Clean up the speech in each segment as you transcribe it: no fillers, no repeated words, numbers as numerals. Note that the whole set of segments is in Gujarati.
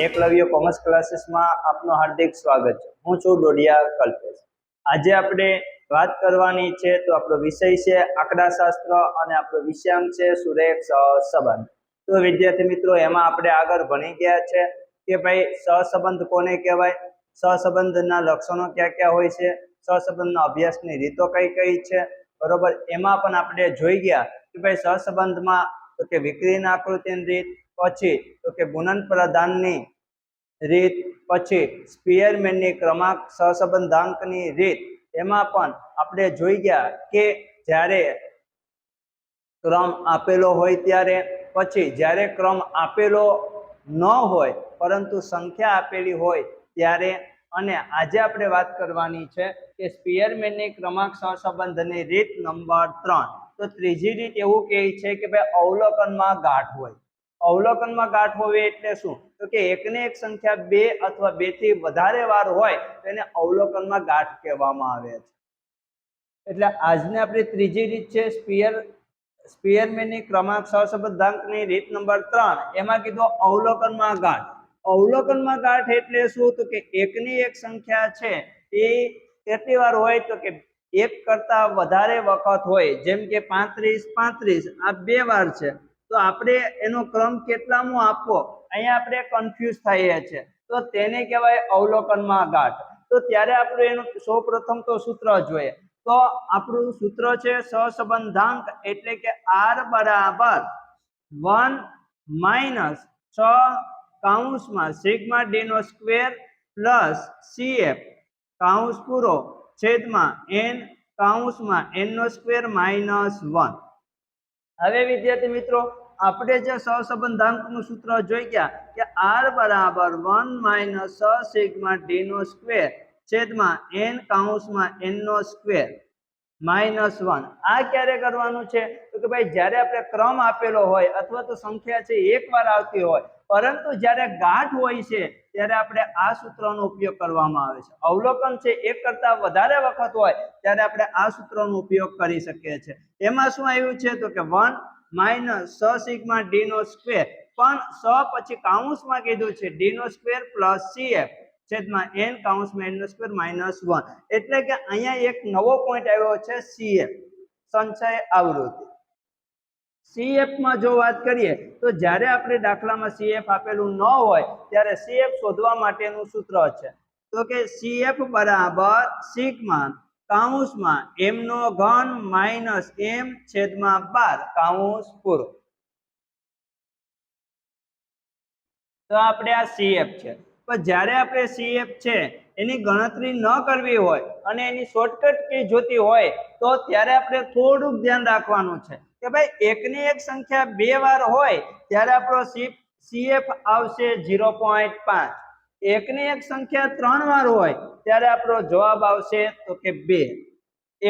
એકલવ્ય કોમર્સ ક્લાસીસમાં આપનું હાર્દિક સ્વાગત છે। હું છું ડોડિયા કલ્પેશ। આજે આપણે વાત કરવાની છે તો આપણો વિષય છે આંકડાશાસ્ત્ર અને આપણો વિષયાંક છે સુરેખ સહસંબંધ। તો વિદ્યાર્થી મિત્રો, એમાં આપણે આગળ ભણી ગયા છે કે ભાઈ સહસંબંધ કોને કહેવાય, સહસંબંધના લક્ષણો ક્યાં ક્યાં હોય છે, સહસંબંધના અભ્યાસની રીતો કઈ કઈ છે, બરોબર। એમાં પણ આપણે જોઈ ગયા કે ભાઈ સહસંબંધમાં તો કે વિકર્ણ આકૃતિની રીત, પછી તો કે ગુણન પ્રદાનની રીત, પછી સ્પીયરમેનની ક્રમાંક સહસંબંધાંકની રીત। એમાં પણ આપણે જોઈ ગયા કે જ્યારે ક્રમ આપેલો હોય ત્યારે, પછી જ્યારે ક્રમ આપેલો ન હોય પરંતુ સંખ્યા આપેલી હોય ત્યારે, અને આજે આપણે વાત કરવાની છે કે સ્પીયરમેનની ક્રમાંક સહસંબંધની રીત નંબર 3। તો ત્રીજી રીત એવું કહે છે કે ભાઈ અવલોકનમાં ગાંઠ હોય। અવલોકનમાં ગાંઠ હોવી એટલે શું? તો કે એકને એક સંખ્યા 2 અથવા 2 થી વધારે વાર હોય તેને અવલોકનમાં ગાંઠ કહેવામાં આવે છે। એટલે આજની આપણી ત્રીજી રીત છે સ્પીયરમેનની ક્રમાંક સહસંબંધાંકની રીત નંબર 3। એમાં કીધું અવલોકનમાં ગાંઠ। અવલોકનમાં ગાંઠ એટલે શું? તો કે એકની એક સંખ્યા છે એ કેટલી વાર હોય તો કે એક કરતા વધારે વખત હોય। જેમ કે 35 35 આ 2 વાર છે, તો આપણે એનો ક્રમ કેટલામો આપવો અહીંયા આપણે કન્ફ્યુઝ થઈએ છીએ, તો તેને કહેવાય અવલોકનમાં ગાંઠ। તો ત્યારે આપણે એનું સૌપ્રથમ તો સૂત્ર જોઈએ। તો આપણું સૂત્ર છે સહસંબંધાંક એટલે કે r બરાબર 1 માઇનસ 6 કૌંસમાં સિગ્મા d નો સ્ક્વેર પ્લસ cf કૌંસ પૂરો છેદમાં n કૌંસમાં n નો સ્ક્વેર માઇનસ 1। હવે વિદ્યાર્થી મિત્રો, આપણે જે સહસંબંધાંકનું સૂત્ર જોઈ ગયા કે r બરાબર 1 માઇનસ 6 સિગ્મા d નો સ્ક્વેર છેદમાં n કૌંસમાં n નો સ્ક્વેર માઇનસ 1। આ ક્યારે કરવાનું છે? તો કે ભાઈ જ્યારે આપણે ક્રમ આપેલો હોય અથવા તો સંખ્યા છે એકવાર આવતી હોય, પરંતુ જ્યારે ગાંઠ હોય છે ત્યારે આપણે આ સૂત્રનો ઉપયોગ કરવામાં આવે છે। અવલોકન છે એક કરતા વધારે વખત હોય ત્યારે આપણે આ સૂત્રનો ઉપયોગ કરી શકીએ છીએ। એમાં શું આવ્યું છે? તો કે 1 માઇનસ 6 સિગ્મા d નો સ્ક્વેર, પણ 6 પછી કૌંસમાં કીધું છે d નો સ્ક્વેર પ્લસ cf છેદમાં n કૌંસમાં n નો સ્ક્વેર માઇનસ 1। એટલે કે અહીંયા એક નવો પોઈન્ટ આવ્યો છે cf, સંચય આવૃત્તિ। cf માં જો વાત કરીએ તો જ્યારે આપણે દાખલામાં cf આપેલું ન હોય ત્યારે cf શોધવા માટેનું સૂત્ર છે તો કે cf બરાબર સિગ્મા કૌંસમાં m નો ઘન માઇનસ m છેદમાં 12 કૌંસ પૂરો। તો આપણે આ cf છે, પણ જ્યારે આપણે cf છે એની ગણતરી ન કરવી હોય અને એની શોર્ટકટ કી જોતી હોય તો ત્યારે આપણે થોડુંક ધ્યાન રાખવાનું છે કે ભાઈ એકની એક સંખ્યા 2 વાર હોય ત્યારે આપણો cf આવશે 0.5। એકની એક સંખ્યા 3 વાર હોય ત્યારે આપણો જવાબ આવશે તો કે 2।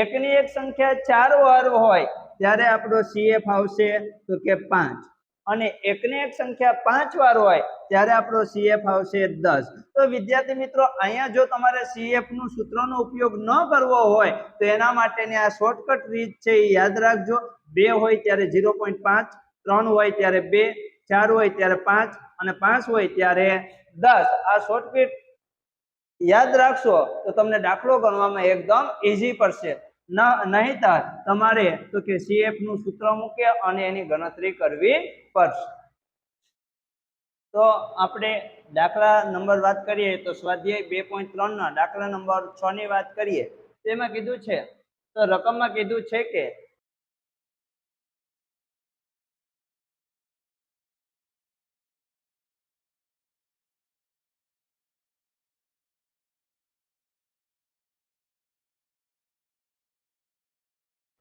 એકની એક સંખ્યા 4 વાર હોય ત્યારે આપણો cf આવશે તો કે 5, અને એકની એક સંખ્યા 5 વાર હોય ત્યારે આપણો cf આવશે 10। તો વિદ્યાર્થી મિત્રો, અહીંયા જો તમારે cf નું સૂત્રનો ઉપયોગ ન કરવો હોય તો એના માટેની આ શોર્ટકટ રીત છે એ યાદ રાખજો। 2 હોય ત્યારે 0.5, 3 હોય ત્યારે 2, 4 હોય ત્યારે 5 અને 5 હોય ત્યારે 10। આ શોર્ટકટ યાદ રાખશો તો તમને દાખલો ગણવામાં એકદમ ઈઝી પડશે। નહીતર તમારે તો કે cf નું સૂત્ર મૂકે અને એની ગણતરી કરવી પડશે। તો આપણે દાખલા નંબર વાત કરીએ તો સ્વાધ્યાય 2.3 ના દાખલા નંબર 6 ની વાત કરીએ તો એમાં કીધું છે, તો રકમમાં કીધું છે કે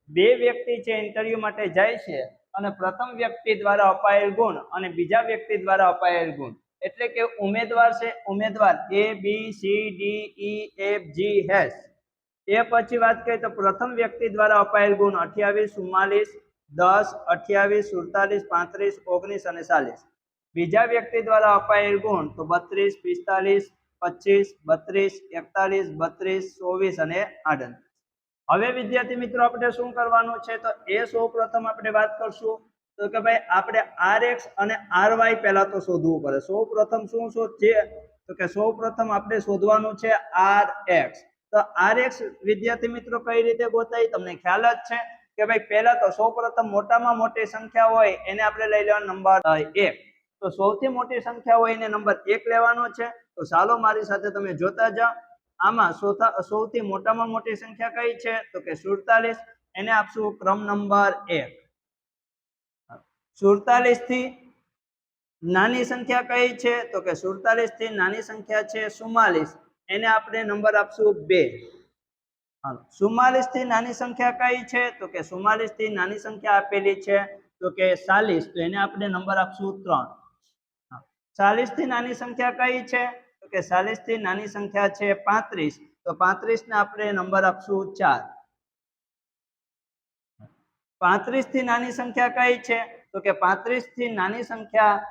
બે વ્યક્તિ છે ઇન્ટરવ્યુ માટે જાય છે અને પ્રથમ વ્યક્તિ દ્વારા અપાયેલ ગુણ અને બીજા વ્યક્તિ દ્વારા અપાયેલ ગુણ એટલે કે ઉમેદવાર છે, ઉમેદવાર a b c d e f g h। એ પછી વાત કરીએ તો પ્રથમ વ્યક્તિ દ્વારા અપાયેલ ગુણ 28 44 10 28 47 35 19 અને 40। બીજા વ્યક્તિ દ્વારા અપાયેલ ગુણ તો 32 45 25 32 41 32 24 અને 38। હવે વિદ્યાર્થી મિત્રો, આપણે શું કરવાનું છે તો એ સૌપ્રથમ આપણે વાત કરશું તો કે ભાઈ આપણે rx અને ry પહેલા તો શોધવું પડે. સૌપ્રથમ શું શોધીએ તો કે સૌપ્રથમ આપણે શોધવાનું છે rx. તો rx વિદ્યાર્થી મિત્રો કઈ રીતે ગોતાય તમને ખ્યાલ જ છે કે ભાઈ પહેલા તો સૌપ્રથમ મોટામાં મોટી સંખ્યા હોય એને આપણે લઈ લેવાનો નંબર 1. તો સૌથી મોટી સંખ્યા હોય એને નંબર 1 લેવાનો છે. તો ચાલો મારી સાથે તમે જોતા જાઓ. આમાં સૌથી મોટામાં મોટી સંખ્યા કઈ છે તો કે 47. એને આપશું ક્રમ નંબર 1. 47 થી નાની સંખ્યા કઈ છે તો કે 47 થી નાની સંખ્યા છે 44. એને આપણે નંબર આપશું 2. 44 થી નાની સંખ્યા કઈ છે તો કે 44 થી નાની સંખ્યા આપેલી છે તો કે 40. તો એને આપણે નંબર આપશું 3. 40 થી નાની સંખ્યા કઈ છે તો કે 40 થી નાની સંખ્યા છે 35. તો 35 ને આપણે નંબર આપશું 4. 35 થી નાની સંખ્યા કઈ છે તો કે 35 થી નાની સંખ્યા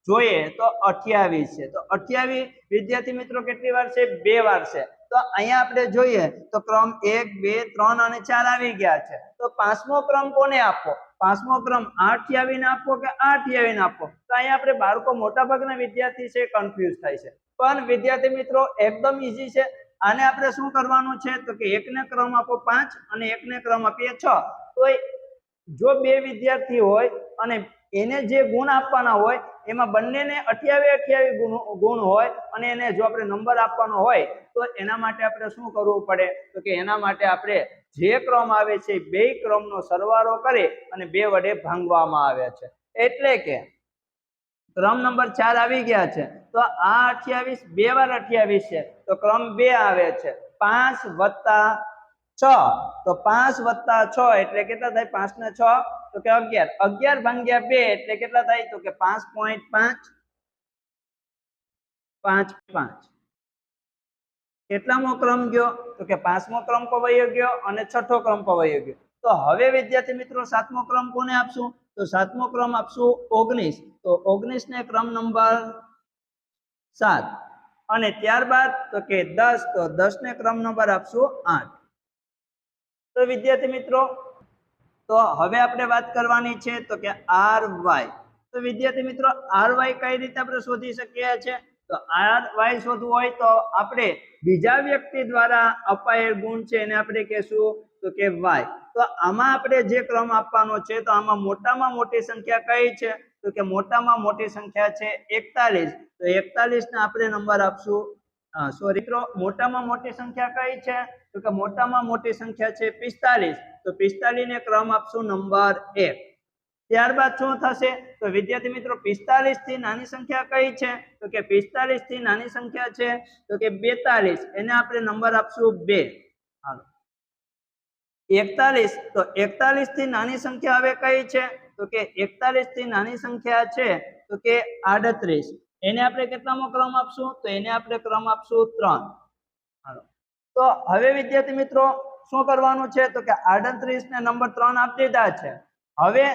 જોઈએ તો 28 છે. તો 28 વિદ્યાર્થી મિત્રો કેટલી વાર છે 2 વાર છે. તો અહીંયા આપણે જોઈએ તો ક્રમ 1 2 3 અને 4 આવી ગયા છે. તો પાંચમો ક્રમ કોને આપવો? પાંચમો ક્રમ 28 ને આપવો કે 28 ને આપવો? તો અહીંયા આપણે બાળકો મોટા ભાગના વિદ્યાર્થી છે કન્ફ્યુઝ થાય છે. પણ વિદ્યાર્થી મિત્રો એકદમ ઈઝી છે. આને આપણે શું કરવાનું છે તો કે એકને ક્રમ આપો 5 અને એકને ક્રમ આપીએ 6. તો જો બે વિદ્યાર્થી હોય અને એને જે ગુણ આપવાના હોય એમાં બંનેને 28 ગુણ હોય અને એને જો આપણે નંબર આપવાનો હોય તો એના માટે આપણે શું કરવું પડે તો કે એના માટે આપણે જે ક્રમ આવે છે બે ક્રમનો સરવાળો કરી અને 2 વડે ભાંગવામાં આવે છે. એટલે કે ક્રમ નંબર 4 આવી ગયા છે. તો આ 28 2 વાર 28 છે. તો ક્રમ 2 આવે છે 5 વત્તા 6. તો 5 વત્તા 6 એટલે કેટલા થાય? 5 ને 6 તો કે 11. 11 ભાગ્યા 2 એટલે કેટલા થાય તો કે 5.5. 5.5 કેટલામો ક્રમ ગયો તો કે 5મો ક્રમ પવાયો ગયો અને 6થો ક્રમ પવાયો ગયો. તો હવે વિદ્યાર્થી મિત્રો 7મો ક્રમ કોને આપશું? તો 7મો ક્રમ આપશું 19. તો 19 ને ક્રમ નંબર 7 અને ત્યારબાદ તો કે 10. તો 10 ને ક્રમ નંબર આપશું 8. તો વિદ્યાર્થી મિત્રો તો હવે આપણે વાત કરવાની છે તો કે ry. તો વિદ્યાર્થી મિત્રો ry કઈ રીતે આપણે શોધી શકીએ છીએ? તો ry શોધવું હોય તો આપણે બીજા વ્યક્તિ દ્વારા અપાયેલ ગુણ છે એને આપણે કહેશું તો કે y. તો આમાં આપણે જે ક્રમ આપવાનો છે તો આમાં મોટામાં મોટી સંખ્યા કઈ છે તો કે મોટામાં મોટી સંખ્યા છે 41. તો 41 ને આપણે નંબર આપશું મોટામાં મોટી સંખ્યા કઈ છે તો કે મોટામાં મોટી સંખ્યા છે 45. તો 45 ને ક્રમ આપશું નંબર 1. ત્યારબાદ શું થશે તો વિદ્યાર્થી મિત્રો 45 થી નાની સંખ્યા કઈ છે તો કે 45 થી નાની સંખ્યા છે તો કે 42. એને આપણે નંબર આપશું 2. હાલો 41. તો 41 થી નાની સંખ્યા હવે કઈ છે તો કે 41 થી નાની સંખ્યા છે તો કે 38. એને આપણે કેટલામો ક્રમ આપશું તો એને આપણે ક્રમ આપશું 3. હાલો તો હવે વિદ્યાર્થી મિત્રો શું કરવાનું છે તો કે 38 ને નંબર 3 આપી દીધા છે. હવે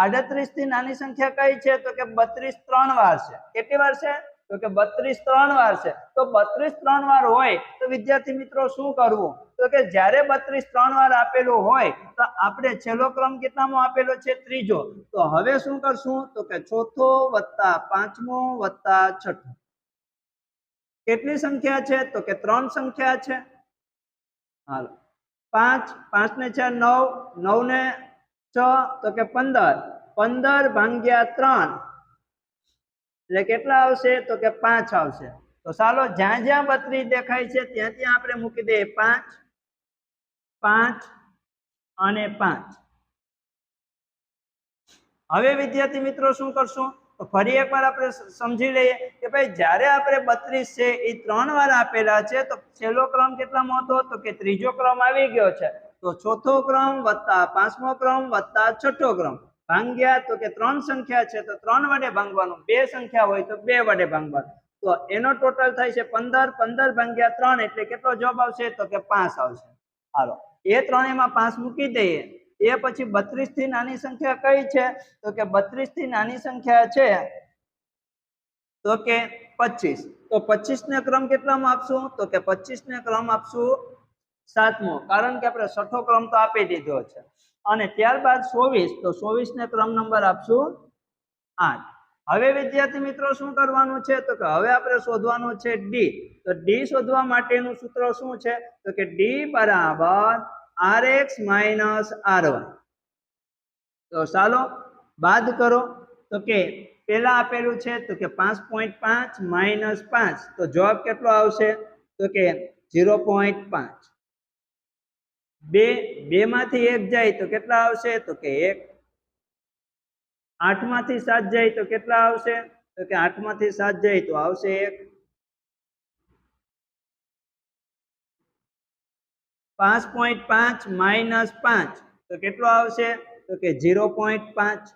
38 થી નાની સંખ્યા કઈ છે તો કે 32 3 વાર છે. કેટલી વાર છે તો કે 32 3 વાર છે. તો 32 3 વાર હોય તો વિદ્યાર્થી મિત્રો શું કરવું તો કે જ્યારે 32 3 વાર આપેલું હોય તો આપણે છેલ્લો ક્રમ કેટલામો આપેલો છે? ત્રીજો. તો હવે શું કરશું તો કે ચોથો વત્તા 5મો વત્તા 6થો. કેટલી સંખ્યા છે તો કે 3 સંખ્યા છે. હાલો 5 5 ને 4 9 9 ને 6 તો કે 15. 15 ભાગ્યા 3 એટલે કેટલા આવશે તો કે 5 આવશે. તો ચાલો જ્યાં જ્યાં 32 દેખાય છે ત્યાં ત્યાં આપણે મૂકી દઈએ 5 5 અને 5. હવે વિદ્યાર્થી મિત્રો શું કરશું તો ફરી એકવાર આપણે સમજી લઈએ કે ભાઈ જ્યારે આપણે 32 છે એ 3 વાર આપેલા છે તો છેલ્લો ક્રમ કેટલામો હતો તો કે ત્રીજો ક્રમ આવી ગયો છે. તો ચોથો ક્રમ વત્તા 5મો ક્રમ વત્તા 6થો ક્રમ ભાગ્યા તો કે 3 સંખ્યા છે તો 3 વડે ભાંગવાનું. 2 સંખ્યા હોય તો 2 વડે ભાંગવાનું. તો એનો ટોટલ થાય છે 15. 15 ભાગ્યા 3 એટલે કેટલો જવાબ આવશે તો કે 5 આવશે. હાલો એ ત્રણેયમાં 5 મૂકી દઈએ. એ પછી 32 થી નાની સંખ્યા કઈ છે તો કે 32 થી નાની સંખ્યા છે તો કે 25. તો 25 ને ક્રમ કેટલામાં આપશું તો કે 25 ને ક્રમ આપશું 7મો. કારણ કે આપણે 6થો ક્રમ તો આપી દીધો છે. અને ત્યારબાદ 24, તો 24 ને ક્રમ નંબર આપશું 8. હવે વિદ્યાર્થી મિત્રો શું કરવાનું છે તો કે હવે આપણે શોધવાનું છે ડી. તો ડી શોધવા માટેનું સૂત્ર શું છે તો કે ડી બરાબર rx માઇનસ r1. તો ચાલો બાદ કરો. તો કે પેલા આપેલું છે તો કે 5.5 માઇનસ 5, તો જવાબ કેટલો આવશે તો કે 0.5. 2 માંથી 1 જાય તો કેટલા આવશે તો કે 1. 8 માંથી 7 જાય તો કેટલા આવશે તો કે 8 માંથી 7 જાય તો આવશે 1. 5.5 માઇનસ 5 તો કેટલો આવશે તો કે 0.5.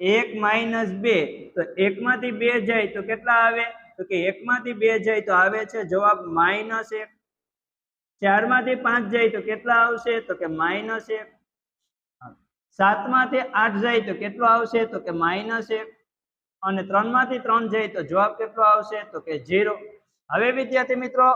1 માઇનસ 2, તો 1 માંથી 2 જાય તો કેટલા આવે તો કે 1 માંથી 2 જાય તો આવે છે જવાબ -1. 4 માંથી 5 જાય તો કેટલા આવશે તો કે -1. 7 માંથી 8 જાય તો કેટલો આવશે તો કે -1. અને 3 માંથી 3 જાય તો જવાબ કેટલો આવશે તો કે 0. હવે વિદ્યાર્થી મિત્રો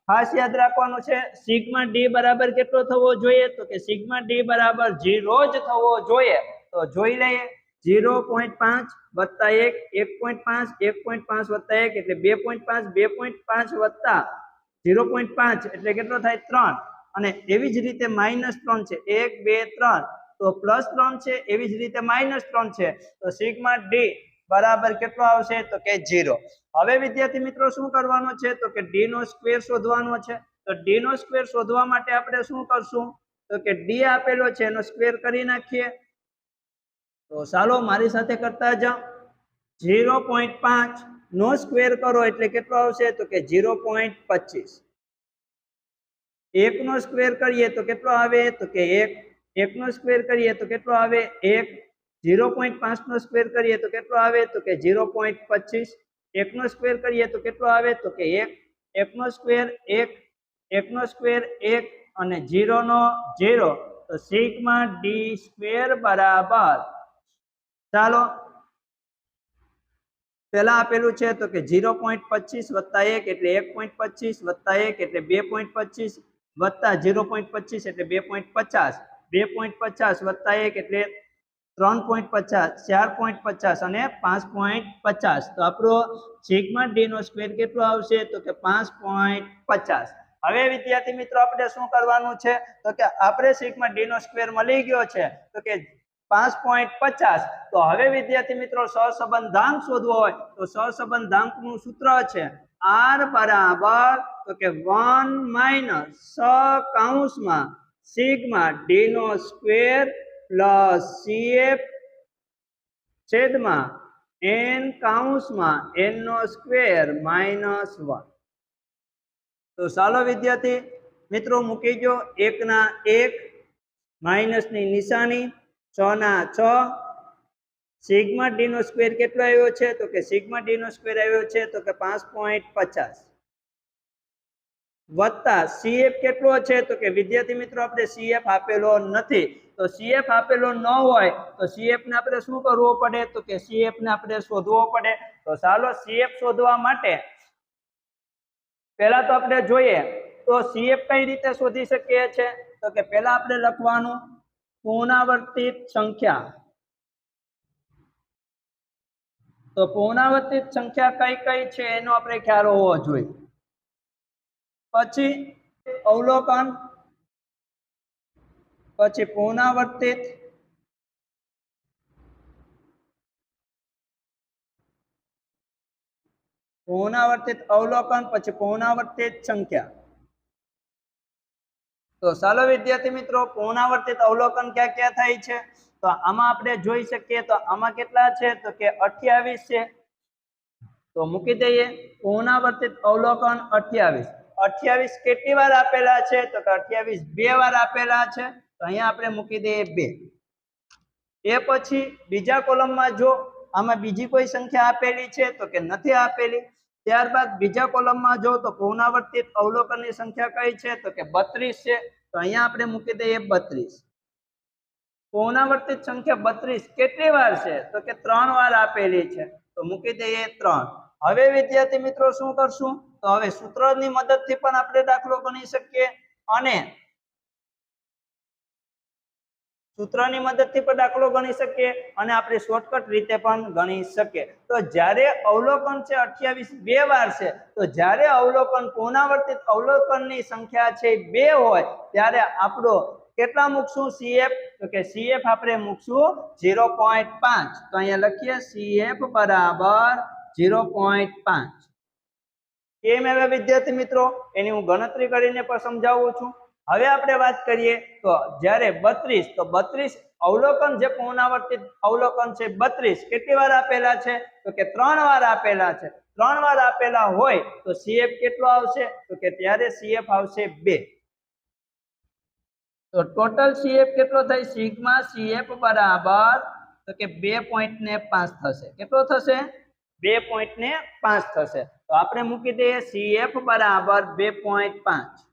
ખાસ યાદ રાખવાનું છે સિગ્મા ડી બરાબર કેટલો થવો જોઈએ તો કે સિગ્મા ડી બરાબર 0 જ થવો જોઈએ. તો જોઈ લઈએ 0.5 વત્તા 1 1.5 1.5 વત્તા 1 એટલે 2.5 2.5 વત્તા 0.5 એટલે કેટલો થાય 3. અને એવી જ રીતે -3 છે 1 2 3, તો +3 છે એવી જ રીતે -3 છે. તો સિગ્મા ડી બરાબર કેટલો આવશે તો કે 0. હવે વિદ્યાર્થી મિત્રો શું કરવાનું છે તો કે ડી નો સ્ક્વેર શોધવાનો છે. તો ડી નો સ્ક્વેર શોધવા માટે આપણે શું કરશું તો કે ડી આપેલો છે એનો સ્ક્વેર કરી નાખીએ. તો ચાલો મારી સાથે કરતા જાઓ. 0.5 નો સ્ક્વેર કરો એટલે કેટલો આવશે તો કે 0.25. 1 નો સ્ક્વેર કરીએ તો કેટલો આવે તો કે 1. 1 નો સ્ક્વેર કરીએ તો કેટલો આવે 1. 0.5 નો સ્ક્વેર કરીએ તો કેટલો આવે તો કે 0.25. 1 નો સ્ક્વેર કરીએ તો કેટલો આવે તો કે 1. 1 નો સ્ક્વેર 1, 1 નો સ્ક્વેર 1 અને 0 નો 0. તો સિગ્મા ડી સ્ક્વેર બરાબર, ચાલો પેલા આપેલું છે તો કે 0.25 વત્તા 1 એટલે 1.25 વત્તા 1 એટલે 2.25 વત્તા 0.25 એટલે 2.50 2.50 વત્તા 1 એટલે 3.50 4.50 અને 5.50. તો આપણો સિગ્મા ડી નો સ્ક્વેર કેટલો આવશે તો કે 5.50. હવે વિદ્યાર્થી મિત્રો આપણે શું કરવાનું છે તો કે આપણે સિગ્મા ડી નો સ્ક્વેર મળી ગયો છે તો કે 5.50. તો હવે વિદ્યાર્થી મિત્રો સહસંબંધાંક શોધવો હોય તો સહસંબંધાંકનું સૂત્ર છે r બરાબર તો કે 1 માઇનસ કૌંસમાં સિગ્મા ડી નો સ્ક્વેર પ્લસ cf છેદમાં n કૌંસમાં n નો સ્ક્વેર -1. તો ચાલો વિદ્યાર્થી મિત્રો મૂકી દો 1 ના 1 માઇનસની નિશાની 6 ના 6. સિગ્મા ડી નો સ્ક્વેર કેટલો આવ્યો છે તો કે સિગ્મા ડી નો સ્ક્વેર આવ્યો છે તો કે 5.50 વત્તા cf કેટલો છે તો કે વિદ્યાર્થી મિત્રો આપણે cf આપેલો નથી. તો cf આપેલો ન હોય તો cf ને આપણે શું કરવું પડે તો કે cf ને આપણે શોધવો પડે. તો ચાલો cf શોધવા માટે પહેલા તો આપણે જોઈએ તો cf કઈ રીતે શોધી શકીએ છે તો કે પહેલા આપણે લખવાનું પુનરાવર્તિત સંખ્યા. તો પુનરાવર્તિત સંખ્યા કઈ કઈ છે એનો આપણે ખ્યાલ હોવો જોઈએ. પછી અવલોકન, પછી પુનરાવર્તિત, અવલોકન, પછી પુનરાવર્તિત સંખ્યા. તો ચાલો વિદ્યાર્થી મિત્રો પુનરાવર્તિત અવલોકન ક્યાં ક્યાં થાય છે તો આમાં આપણે જોઈ શકીએ તો આમાં કેટલા છે તો કે 28 છે. તો મૂકી દઈએ પુનરાવર્તિત અવલોકન 28. 28 કેટલી વાર આપેલા છે તો કે 28 2 વાર આપેલા છે. તો અહીંયા આપણે મૂકી દઈએ 2. એ પછી બીજા કોલમમાં જો આમાં બીજી કોઈ સંખ્યા આપેલી છે તો કે નથી આપેલી. ત્યારબાદ બીજા કોલમમાં જો તો પુનરાવર્તિત અવલોકનની સંખ્યા કઈ છે તો કે 32 છે. તો અહીંયા આપણે મૂકી દઈએ 32. પુનરાવર્તિત સંખ્યા 32 કેટલી વાર છે તો કે 3 વાર આપેલી છે. તો મૂકી દઈએ 3. હવે વિદ્યાર્થી મિત્રો શું કરશું તો હવે સૂત્રની મદદથી પણ આપણે દાખલો ગણી શકીએ અને સૂત્રની મદદથી પણ દાખલો ગણી શકીએ અને આપણે શોર્ટકટ રીતે પણ ગણી શકીએ. તો જ્યારે અવલોકન છે 28 બે વાર છે, તો જ્યારે અવલોકન પુનરાવર્તિત અવલોકનની સંખ્યા છે 2 હોય ત્યારે આપણો કેટલા મૂકશું CF? તો કે CF આપણે મૂકશું 0.5. તો અહીંયા લખીએ CF બરાબર 0.5. કેમ હવે વિદ્યાર્થી મિત્રો એની હું ગણતરી કરીને પણ સમજાવું છું. હવે આપણે વાત કરીએ તો જ્યારે 32, તો 32 અવલોકન જે પુનરાવર્તિત અવલોકન છે 32 કેટલી વાર આપેલા છે? તો કે 3 વાર આપેલા છે. 3 વાર આપેલા હોય તો CF કેટલો આવશે? તો કે ત્યારે CF આવશે 2. તો ટોટલ CF કેટલો થાય? સિગ્મા CF બરાબર તો કે 2.5 થશે. કેટલો થશે? 2.5 થશે. તો આપણે મૂકી દઈએ CF બરાબર 2.5.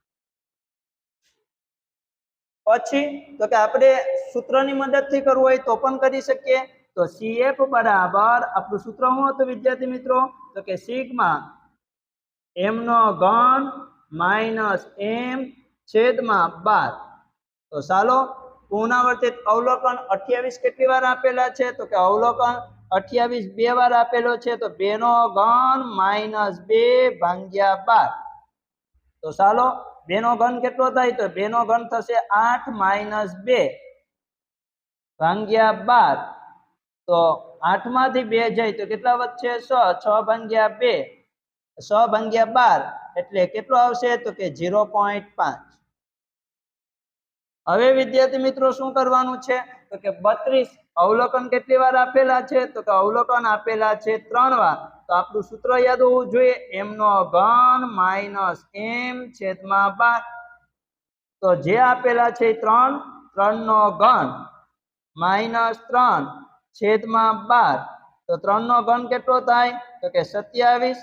પછી તો કે આપણે સૂત્રની મદદથી કરવું હોય તો પણ કરી શકીએ. તો CF બરાબર આપણું સૂત્ર શું હતું વિદ્યાર્થી મિત્રો? તો કે સિગ્મા m નો ઘન માઈનસ m છેદમાં 12. તો ચાલો પુનરાવર્તિત અવલોકન 28 કેટલી વાર આપેલા છે? તો કે અવલોકન 28 બે વાર આપેલો છે, તો 2 નો ઘન માઈનસ 2 ભાગ્યા 12. તો ચાલો 2 નો ઘન કેટલો થાય? તો 2 નો ઘન થશે 8 માઈનસ 2 ભાગ્યા 12. તો 8 માંથી 2 જાય તો કેટલા વધશે? 6. 6 ભાગ્યા 2 6 ભાગ્યા 12 એટલે કેટલો આવશે? તો કે 0.5. હવે વિદ્યાર્થી મિત્રો શું કરવાનું છે? તો કે 32 અવલોકન કેટલી વાર આપેલા છે? તો કે અવલોકન આપેલા છે 3 વાર. તો આપણું સૂત્ર યાદ હોવું જોઈએ m નો ઘન માઈનસ m છેદમાં 12. તો જે આપેલા છે 3 નો ઘન માઈનસ 3 છેદમાં 12. તો 3 નો ઘન કેટલો થાય? તો કે 27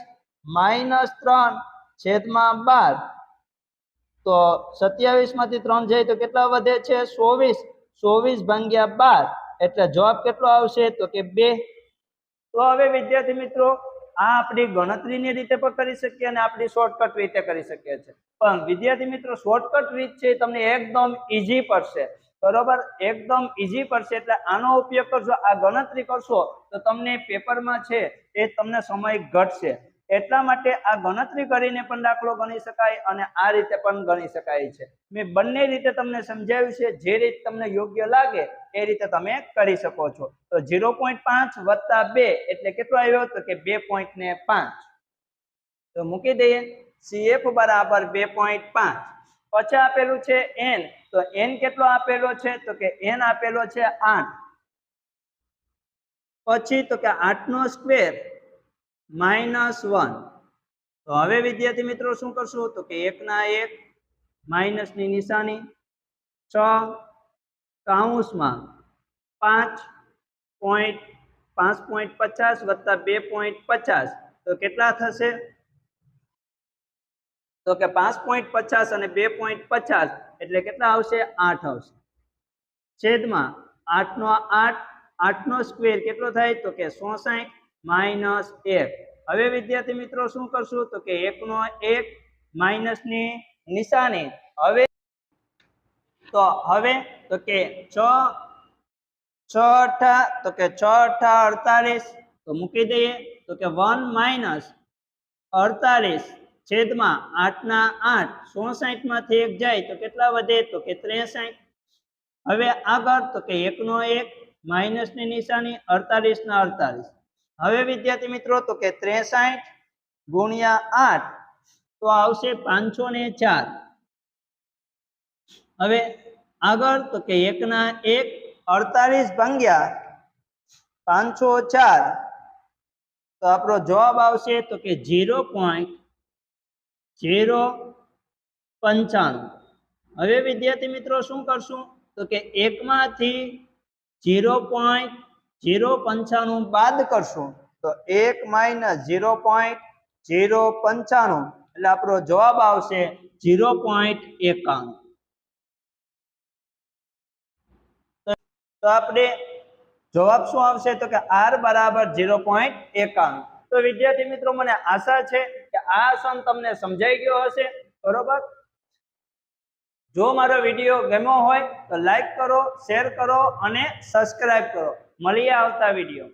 માઈનસ 3 છેદમાં 12. તો 27 માંથી 3 જાય તો કેટલા વધે છે? 24. 24 ભાગ્યા 12 એટલે જવાબ કેટલો આવશે? તો કે 2. તો હવે વિદ્યાર્થી મિત્રો આ આપણી ગણતરીની રીતે પણ કરી શકીએ અને આપણી શોર્ટકટ રીતે કરી શકીએ છીએ. પણ વિદ્યાર્થી મિત્રો શોર્ટકટ રીત છે તમને એકદમ ઈઝી પડશે. બરોબર, એકદમ ઈઝી પડશે એટલે આનો ઉપયોગ કરશો, આ ગણતરી કરશો તો તમને પેપરમાં છે એ તમને સમય ઘટશે. એટલા માટે આ ગણતરી કરીને પણ દાખલો ગણી શકાય અને આ રીતે પણ ગણી શકાય છે. મેં બંને રીતે તમને સમજાવ્યું છે. જે રીત તમને યોગ્ય લાગે એ રીતે તમે કરી શકો છો. તો 0.5 વત્તા 2 એટલે કેટલો આવ્યો? તો કે 2.5. તો મૂકી દઈએ CF બરાબર 2.5. પછી આપેલું છે n. તો n કેટલો આપેલો છે? તો કે n આપેલો છે 8. પછી તો કે 8 નો સ્ક્વેર -1. તો હવે વિદ્યાર્થી મિત્રો શું કરશું? તો કે 1 ના 1 માઈનસની નિશાની 6 કૌંસમાં 5.50 વત્તા 2.50 તો કેટલા થશે? તો કે 5.50 અને 2.50 એટલે કેટલા આવશે? 8 આવશે. છેદમાં 8 નો 8 8 નો સ્ક્વેર કેટલો થાય? તો કે 64 માઈનસ 1. હવે વિદ્યાર્થી મિત્રો શું કરશું? તો કે 1 નો 1 માઈનસની નિશાની. હવે તો કે 6 અઠા તો કે 6 અઠા 48. તો મૂકી દઈએ તો કે 1 માઈનસ 48 છેદમાં 8 ના 8 64 માંથી 1 જાય તો કેટલા વધે? તો કે 63. હવે આગળ તો કે 1 નો 1 માઈનસની નિશાની 48 ના 48. હવે વિદ્યાર્થી મિત્રો તો કે 63 ગુણ્યા 8 તો આવશે 504. હવે આગળ તો કે 1 ના 1 48 ભાગ્યા 504 તો આપણો જવાબ આવશે તો કે 0.095. હવે વિદ્યાર્થી મિત્રો શું કરશું? તો કે 1 માંથી 0.095 બાદ કરશું તો 1 માઈનસ 0.095 એટલે આપણો જવાબ આવશે 0.51. તો આપણે જવાબ શું આવશે? તો કે r બરાબર 0.51. તો વિદ્યાર્થી મિત્રો મને આશા છે કે આ સમ તમને સમજાઈ ગયો હશે. બરોબર, જો મારો વિડીયો ગમ્યો હોય તો લાઈક કરો, શેર કરો અને સબસ્ક્રાઇબ કરો. મળીએ આવતા વિડીયો.